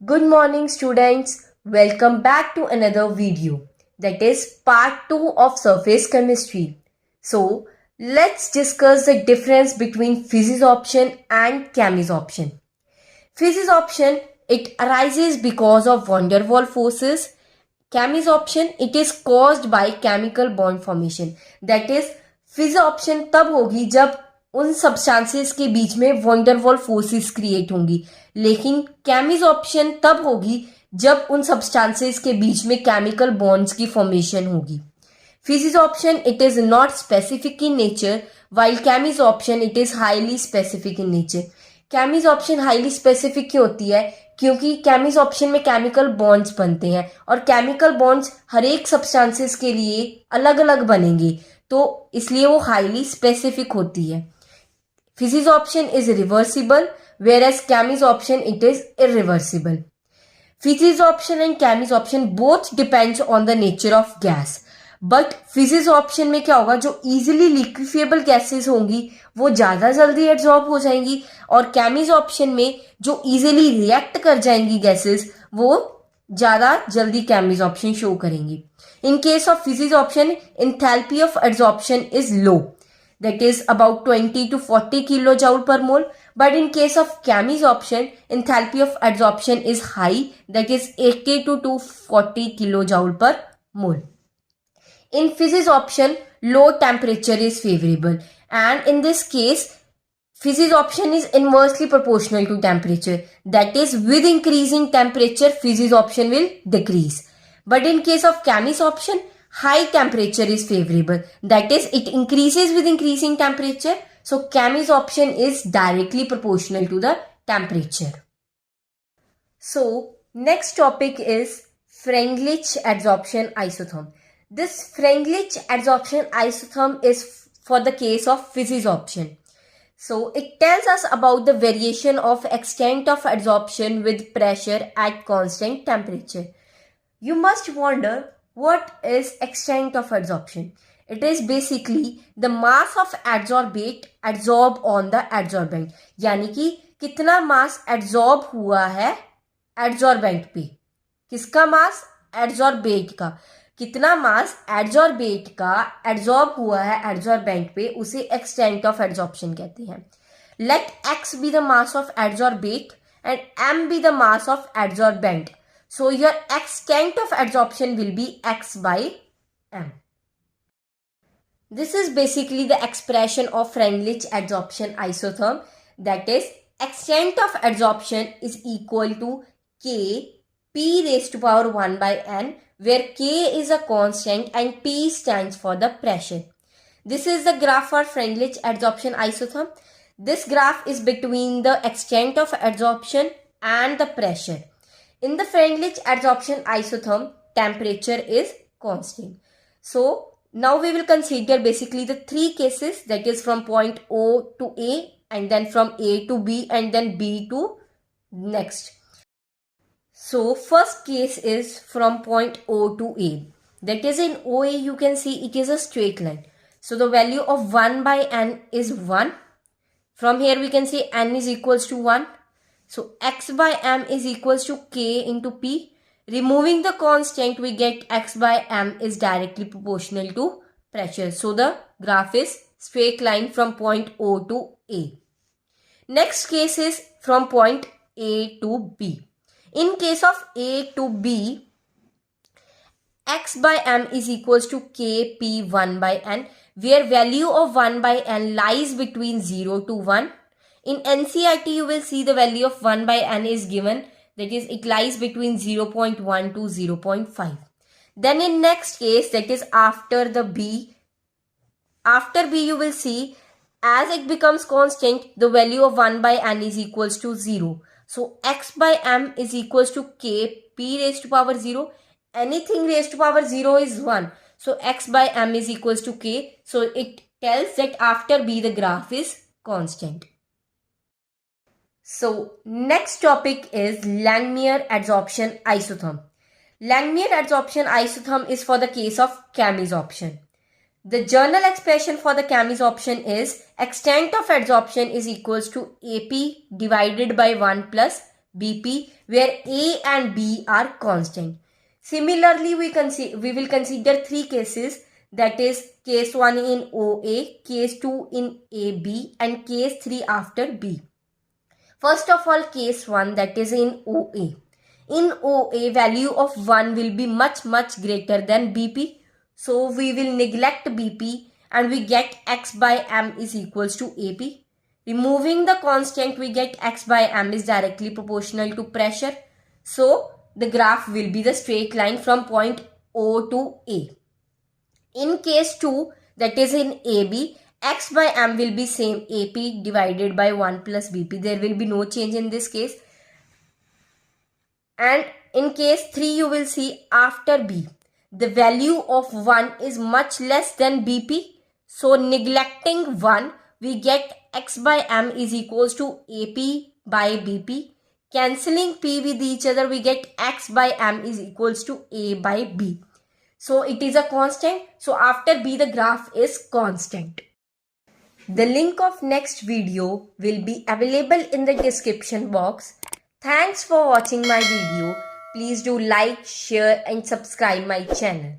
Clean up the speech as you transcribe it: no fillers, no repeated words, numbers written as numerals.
Good morning students, welcome back to another video, that is part 2 of surface chemistry. So let's discuss the difference between physics option and chemis option. Physics option, it arises because of van der Waals forces. Chemis option, it is caused by chemical bond formation. That is physics option तब होगी जब उन substances के बीच में van der Waals forces create होंगी, लेकिन Cummins option तब होगी जब उन सब्सटेंसेस के बीच में केमिकल बॉन्ड्स की फॉर्मेशन होगी. Physics option, it is not specific in nature, while chemis option, it is highly specific in nature. chemis option highly specific क्यों होती है? क्योंकि chemis option में chemical bonds बनते हैं और chemical bonds हर एक substances के लिए अलग अलग बनेंगे, तो इसलिए वो highly specific होती है. Physics option is reversible, whereas chemis option, it is irreversible. Physics option and chemis option both depends on the nature of gas. But physics option में क्या होगा, जो इजीली लिक्विफिएबल गैसेस होंगी वो ज़्यादा जल्दी एब्जॉर्ब हो जाएंगी, और केमिस ऑप्शन में जो इजीली रिएक्ट कर जाएंगी गैसेस वो ज़्यादा जल्दी केमिस ऑप्शन शो करेंगी. In case of physics option, enthalpy of absorption is low, that is about 20 to 40 kilojoule per mole. But in case of chemis option, enthalpy of adsorption is high, that is 80 to 240 kilojoule per mole. In physics option, low temperature is favorable, and in this case, physics option is inversely proportional to temperature. That is, with increasing temperature, physics option will decrease. But in case of chemis option, high temperature is favorable. That is, it increases with increasing temperature. So chemis option is directly proportional to the temperature. So next topic is Freundlich adsorption isotherm. This Freundlich adsorption isotherm is for the case of physics option. So it tells us about the variation of extent of adsorption with pressure at constant temperature. You must wonder, what is extent of adsorption? It is basically the mass of adsorbate adsorb on the adsorbent. यानी कि कितना मास adsorb हुआ है adsorbent पे. किसका मास? Adsorbate का. कितना मास adsorbate का एड्सॉर्ब हुआ है एड्सॉर्बेंट पे, उसे एक्सटेंट ऑफ एड्सॉर्प्शन कहते हैं. Let x be the mass of adsorbate and m be the mass of adsorbent. So your extent of adsorption will be x by m. This is basically the expression of Freundlich adsorption isotherm. That is, extent of adsorption is equal to k p raised to power 1 by n, where k is a constant and p stands for the pressure. This is the graph for Freundlich adsorption isotherm. This graph is between the extent of adsorption and the pressure. In the Freundlich adsorption isotherm, temperature is constant. So now we will consider basically the three cases, that is from point O to A, and then from A to B, and then B to next. So first case is from point O to A. That is, in OA you can see it is a straight line. So the value of 1 by n is 1. From here we can see n is equals to 1. So x by m is equals to k into p. Removing the constant, we get x by m is directly proportional to pressure. So the graph is straight line from point O to A. Next case is from point A to B. In case of A to B, x by m is equals to k p 1 by n, where value of 1 by n lies between 0 to 1. In NCERT, you will see the value of 1 by n is given, that is, it lies between 0.1 to 0.5. Then in next case, that is after the B, after B you will see as it becomes constant, the value of 1 by n is equals to 0. So x by m is equals to k p raised to power 0. Anything raised to power 0 is 1. So x by m is equals to k. So it tells that after B the graph is constant. So next topic is Langmuir adsorption isotherm. Langmuir adsorption isotherm is for the case of chemis option. The journal expression for the chemis option is extent of adsorption is equals to AP divided by 1 plus BP, where A and B are constant. Similarly, we will consider three cases, that is case 1 in OA, case 2 in AB, and case 3 after B. First of all, case 1, that is in OA. In OA, value of 1 will be much greater than BP. So we will neglect BP and we get x by m is equals to AP. Removing the constant, we get x by m is directly proportional to pressure. So the graph will be the straight line from point O to A. In case 2, that is in AB, x by m will be same, AP divided by 1 plus BP. There will be no change in this case. And in case 3, you will see after B, the value of 1 is much less than BP. So neglecting 1, we get x by m is equals to AP by BP. Cancelling P with each other, we get x by m is equals to A by B. So it is a constant. So after B, the graph is constant. The link of next video will be available in the description box. Thanks for watching my video. Please do like, share and subscribe my channel.